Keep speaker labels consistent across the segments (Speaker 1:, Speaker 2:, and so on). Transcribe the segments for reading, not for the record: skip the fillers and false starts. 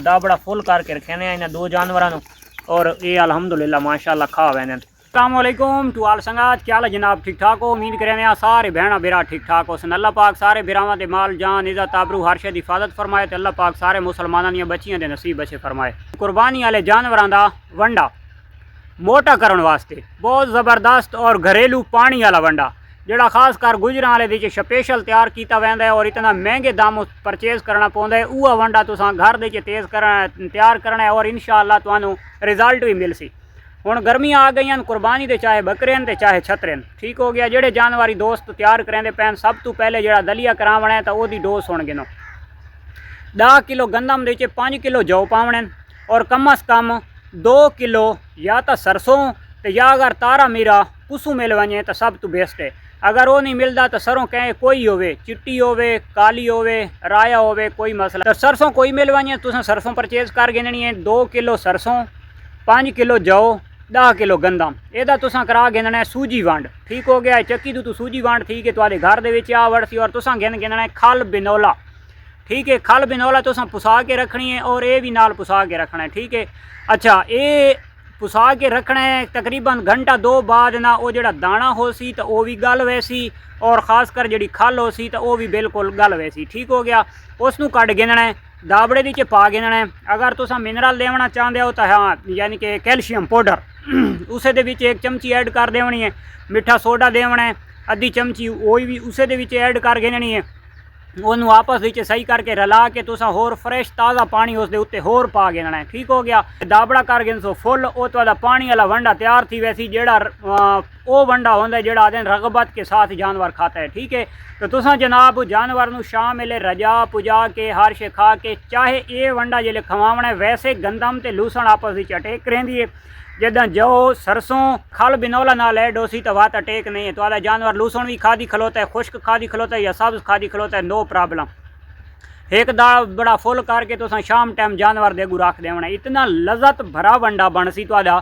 Speaker 1: दाबड़ा full करके रखे ने इन्हें दो जानवरों और ये अल्हम्दुलिल्लाह माशाल्लाह खा वैन। अस्सलाम वालेकुम टू आल संगात, क्या हाल है जनाब? ठीक ठाक हो? उम्मीद करें सारे भैन बिरा ठीक ठाक हो। अल्लाह पाक सारे बिरावां दे माल जान इज़्ज़त आबरू हर शे दी हिफाजत फरमाए ते अल्लाह पाक सारे मुसलमानां दी बच्चियां दे नसीब बचे फरमाए। कुर्बानी वाले जानवरां दा वंडा मोटा करने वास्ते बहुत ज़बरदस्त और घरेलू पानी वाला वंडा जोड़ा खास कर गुजरां वाले दी स्पेशल तैयार किया वैंदा है और इतना महंगे दाम परचेज करना पौंदा है। वह वंडा तुसां घर दे तेज़ करना तैयार करना है और इंशाअल्लाह तुहानू रिजल्ट भी मिलसी। हुण गर्मियां आ गई कुर्बानी दे चाहे बकरेन ते चाहे छतरेन, ठीक हो गया। जेड़े जानवरी दोस्त तैयार करेंदे पैन सब तो पहले जोड़ा दलिया करावना है तो वही डोज सुन गिनो 10 किलो गंदम दे 5 किलो जौ पावने और कम अज़ कम 2 किलो या तो सरसों तो या अगर तारा मीरा पुसू मिल वने तो सब तो बेस्ट है। अगर वो नहीं मिलता तो सरों कहें कोई होवे, चिट्टी होवे, काली होवे, राया होवे, कोई मसला। तो सरसों कोई मिल वने तुसें सरसों परचेज कर गिननी है। 2 किलो सरसों, 5 किलो जौ, 10 किलो गंदम एदा तुसां करा गिनना है सूजी वंड, ठीक हो गया। चक्की तो सूजी वंड ठीक है तुहाडे घर दे विच आ वड़सी और तुसां गिनना है खल बिनौला, ठीक है। खल बिनौला तुसां पुसा के रखनी है और ये भी नाल पुसा के रखना है, ठीक है। अच्छा ये पुसा के रखना है तकरीबन घंटा 2 बाद ना वो जड़ा दाना हो सी तो वो भी गल वैसी और ख़ास कर जी खल हो सी तो वो भी बिल्कुल गल वैसी, ठीक हो गया। उसनू कट गिनना है, दाबड़े दी च पा गिनना है। अगर तुसा मिनरल देवना चाहते हो तो हाँ यानी कि कैल्शियम पाउडर उसे दे विच 1 चमची ऐड कर देनी है। मिठा सोडा देवना है आधी चमची वो भी उसे दे विच ऐड कर गिननी है। उन्होंने आपस में सही करके रला के तुसा होर फ्रैश ताज़ा पानी उसके उत्ते होर पा गिनना है, ठीक हो गया। दाबड़ा कर गिन सो फुल वो तो पानी वाला वंडा तैयार थी वैसी जेड़ा वो वंडा होंदा जेड़ा आदे रगबत के साथ जानवर खाता है, ठीक है। तो तुसा जनाब जानवर नू शाम वेले रजा पुजा के हर शे खा के चाहे ये वंडा जेले खवावना है वैसे गंदम ते लूसण आपस में अटैक रहिंदी है। जिदा जौ सरसों खल बिनौला नाल ऐड हो सी तो वात अटैक नहीं है। तो जानवर लूसण भी खादी खलोता है, खुश्क खादी खलोता है या सब्ज खादी खलोता है, नो प्रॉब्लम। एक दाल बड़ा फुल करके तो शाम टाइम जानवर देगू रख देवना। इतना लज़त भरा वंडा बन सी तुहाडा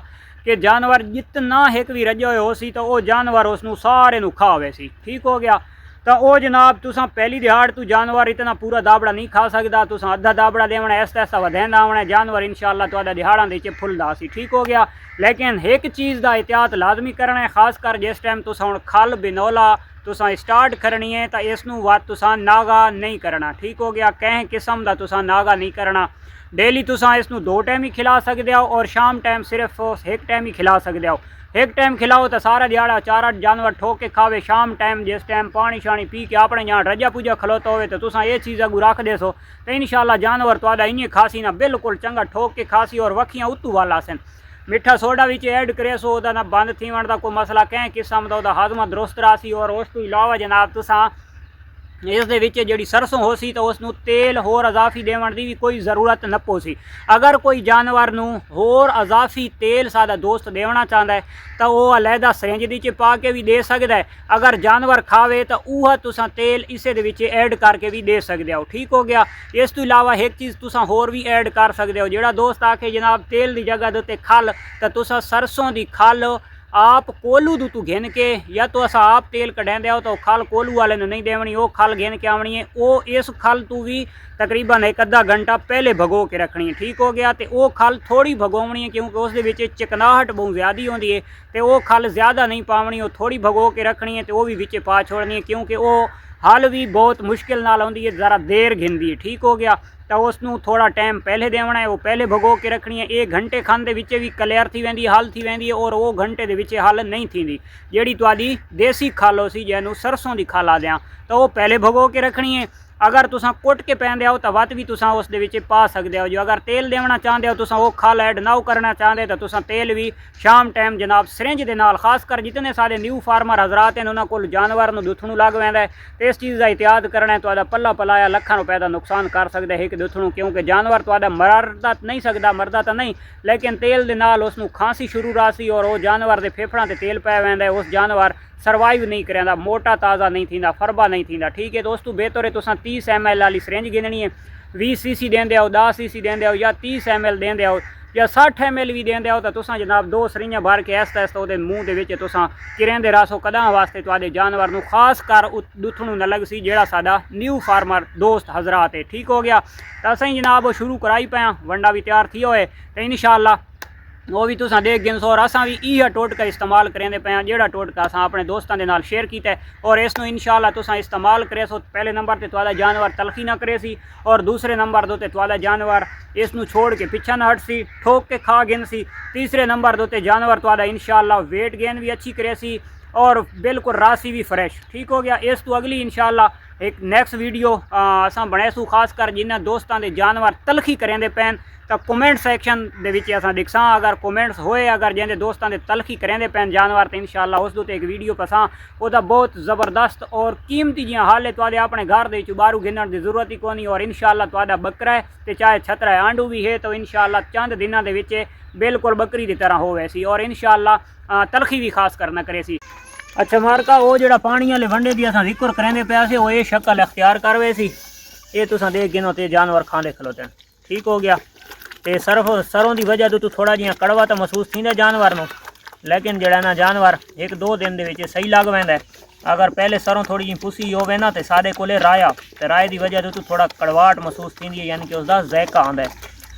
Speaker 1: कि जानवर जितना एक भी रजा हो सी तो वो जानवर उसनू सारे नू खा वैसी, ठीक हो गया। तो वो जनाब तुसा पहली दिहाड़ तू जानवर इतना पूरा दाबड़ा नहीं खा सकता, तुसा अद्धा दाबड़ा देवना ऐसा ऐसा वधेंदा आना जानवर इंशाअल्लाह तुहाडा दिहाड़ा दे फुलदा सी, ठीक हो गया। लेकिन एक चीज़ का एहतियात लाजमी करना है, खास कर जिस टाइम तुसा हुण खल बिनौला तुसा स्टार्ट करनी है तो इसनू वत तुसा नागा नहीं करना, ठीक हो गया। कहीं किस्म का तुसा नागा नहीं करना। डेली तुसा इसनू 2 टाइम ही खिला सकते हो और शाम टाइम सिर्फ 1 टाइम ही खिला सकते हो। 1 टाइम खिलाओ तो सारा दिहाड़ा 4-8 जानवर ठोक के खावे। शाम टाइम जिस टाइम पानी शानी पी के अपने यहाँ रजा पूजा खलोता हो तो तुसा ये चीज़ अगू रख दे सो तो इंशाअल्लाह जानवर तुहाडा इं खासी ना बिल्कुल चंगा ठोक के खासी और वखियाँ उतू वाला सन। मिठा सोडा भी ऐड करे सो ना बंद थी वन का कोई मसला कहीं किस्म का हाजमा दुरुस्त रहा। और उस तो इलावा जनाब तुसा इस दे विच जिहड़ी सरसों हो सी तो उसनू तेल होर अजाफी देवन की भी कोई ज़रूरत न पोसी। अगर कोई जानवर नू होर अजाफी तेल सादा दोस्त देना चाहता है तो वह अलहदा सरिंज दी च पा के भी दे सकता है। अगर जानवर खावे तो वह तुसा तेल इसे दे विच ऐड करके भी दे सकते हो, ठीक हो गया। इस तो इलावा एक चीज़ तुसा होर भी ऐड कर सकते हो। जिहड़ा दोस्त आके जनाब तेल की जगह दे खल तो तुसा सरसों की खल आप कोलू दू तू घिन के या तो असा आप तेल कढ़ेंदे हो तो खल कोलू वाले ने नहीं देवनी, वो खल घिन के आवनी है। वो इस खल तू भी तकरीबन 1-1/2 घंटा पहले भगो के रखनी है, ठीक हो गया। तो वो खल थोड़ी भगोवनी है क्योंकि उसके चिकनाहट बहुत ज़्यादा होती है तो वो खल ज़्यादा नहीं पावनी, वो थोड़ी भगो के रखनी है। तो वो भी विच पा छोड़नी है क्योंकि वो हल भी बहुत मुश्किल नाल आउंदी है, ज़रा देर घिंदी है, ठीक हो गया। तो उसनू थोड़ा टाइम पहले देवना है, वो पहले भगो के रखनी है। 1 घंटे खन दे विच भी क्लियर थी वेंदी हल थी वेंदी है और वो घंटे दे विच हल नहीं थींदी। जिहड़ी तुहाडी देसी खल हो सी जैनू सरसों की खल आद्यां तो वो पहले भगो के रखनी है। अगर तुसा कुट के पैंदे हो तो वत भी तुसा उस दे विच पा सकते हो। जो अगर तेल देवना चाहते हो तुसा वो खल ऐड ना करना चाहते तो तुसा तेल भी शाम टाइम जनाब सिरिंज दे नाल खास कर जितने सारे न्यू फार्मर हजरात हैं उन्होंने को जानवर नूं दुथणू लग वैंदा है तो इस चीज़ का एहतियात करना है। तुहाडा पल्ला पलाया लखां रुपए का नुकसान कर सकता है एक दुथणू, क्योंकि जानवर तुहाडा मरदा नहीं सकता, मरदा तो नहीं लेकिन तेल दे नाल उसनूं खांसी शुरू रासी और वो जानवर के फेफड़ां ते तेल पै वैंदा है। उस जानवर सर्वाइव नहीं करेंदा, मोटा ताज़ा नहीं थींदा, फरबा नहीं थींदा, ठीक है। दोस्तों बेहतर है तुसा 30 ml वाली सिरिंज गिननी है। 20 cc देंदे हो, 10 cc देंदे हो या 30 ml देंदे हो ਜਾਂ 60 ml ਵੀ ਦੇंदे हो तो तुसां जनाब 2 सरियां भर के ऐसा ऐसा ਉਹਦੇ ਮੂੰਹ ਦੇ ਵਿੱਚ तुसां किरेंदे रसो कदां वास्ते ਤੁਹਾਡੇ जानवर ਨੂੰ खास कर दुथणू न लग सी जेड़ा साडा न्यू फार्मर दोस्त हजरात है। ठीक हो गया तो असीं जनाब शुरू कराई पाया वंडा भी तैयार थी होए तो इंशाअल्लाह वो भी तुसां देख गिन और असां भी इह टोटका इस्तेमाल करेंदे पे जेड़ा टोटका असां अपने दोस्तों के नाल शेयर किया और इसनूं इंशाअल्लाह तुसां इस्तेमाल करे सो पहले नंबर ते तुहाडा जानवर तलखी ना करे सी और दूसरे नंबर दो ते तुहाडा जानवर इसनूं छोड़ के पिछा ना हट सी ठोक के खा गिन सी तीसरे नंबर दो ते जानवर तुहाडा इंशाअल्लाह वेट गेन भी अच्छी करे सी और बिल्कुल रासी भी फ्रेश। ठीक हो गया इस तो अगली इंशाअल्लाह एक नैक्सट वीडियो असां बनेसू खास कर जिन्हें दोस्तों के जानवर तलखी करेंदे पैन तो कमेंट सैक्शन के असां दिखसां अगर कमेंट्स होए अगर जिन्हें दोस्तों के तलखी करेंदे पैन जानवर तो इंशाअल्लाह उस दो एक वीडियो पसां वह बहुत ज़बरदस्त और कीमती जियां हाल है तुहाडे अपने घर दे बारू गिनण की जरूरत ही कोनी और इंशाअल्लाह तुहाडा बकरा है तो चाहे छतरा है आंडू भी है तो इंशाअल्लाह चंद दिनों के विच बिल्कुल बकरी की तरह होवे सी और इंशाअल्लाह तलखी भी खास करना करे सी। अच्छा मारका वो जो पानी वाले वंडे की असां जिक्र करेंदे पिया सी वो ये शक्ल अख्तियार करवे सी ये तुसां देख गिनो ते जानवर खांदे खलोते। ठीक हो गया तो सरों की वजह तो थोड़ा जिहा कड़वा तो महसूस थींदा जानवर नूं लेकिन जड़ा ना जानवर 1-2 दिन दे विच सही लग वैंदा अगर पहले सरों थोड़ी जी पुसी होवे ना तो साडे कोले राया तो राय की वजह तो थोड़ा कड़वाहट महसूस थींदी है यानी कि उसका जायका आंदा है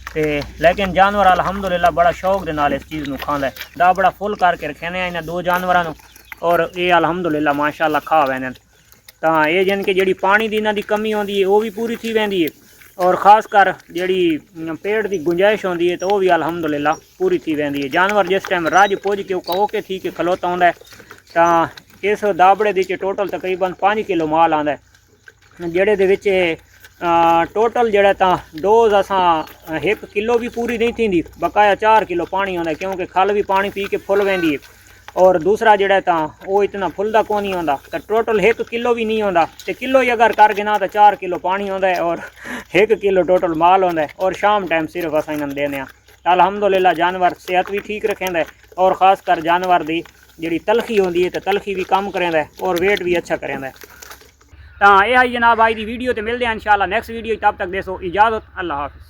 Speaker 1: तो लेकिन जानवर अलहमदुलिल्लाह बड़ा शौक दे नाल इस चीज़ नूं खांदा है दा बड़ा फुल करके रखे ने इन्हां 2 जानवरां नूं और ये अलहमदुलिल्लाह माशाअल्लाह खा वैंदे तो ये जिन कि जी पानी की इन्हां दी कमी होंदी है वो भी पूरी थी वैंदी है और ख़ास कर जी पेट की गुंजाइश होंदी है तो वह भी अलहमदुलिल्लाह पूरी थी वैंदी है। जानवर जिस टाइम रज पुज के कवोके थी के खलोता होंदा है तो इस दाबड़े दे टोटल तकरीबन 5 किलो माल आंदा है जेड़े दे विच टोटल जड़ा तो डोज असां 1 किलो भी पूरी नहीं थी बकाया 4 किलो पानी आंदा क्योंकि खल भी पानी पी के फुल वैंदी है और दूसरा जड़ा तो वो इतना फुलदा को नहीं आता तो टोटल 1 किलो भी नहीं आता तो किलो ही अगर कर गिना तो 4 किलो पानी आता है और 1 किलो टोटल माल आता है और शाम टाइम सिर्फ अस इन्हें देने अलहमदुलिल्लाह जानवर सेहत भी ठीक रखेंदा है और ख़ास कर जानवर की जी तलखी होंदी है तो तलखी भी कम करेंदा है और वेट भी अच्छा करेंदा है। तो यह जनाब आज की वीडियो तो मिलते हैं इंशाअल्लाह नेक्स्ट वीडियो तब तक देसो इजाज़त अल्लाह हाफिज़।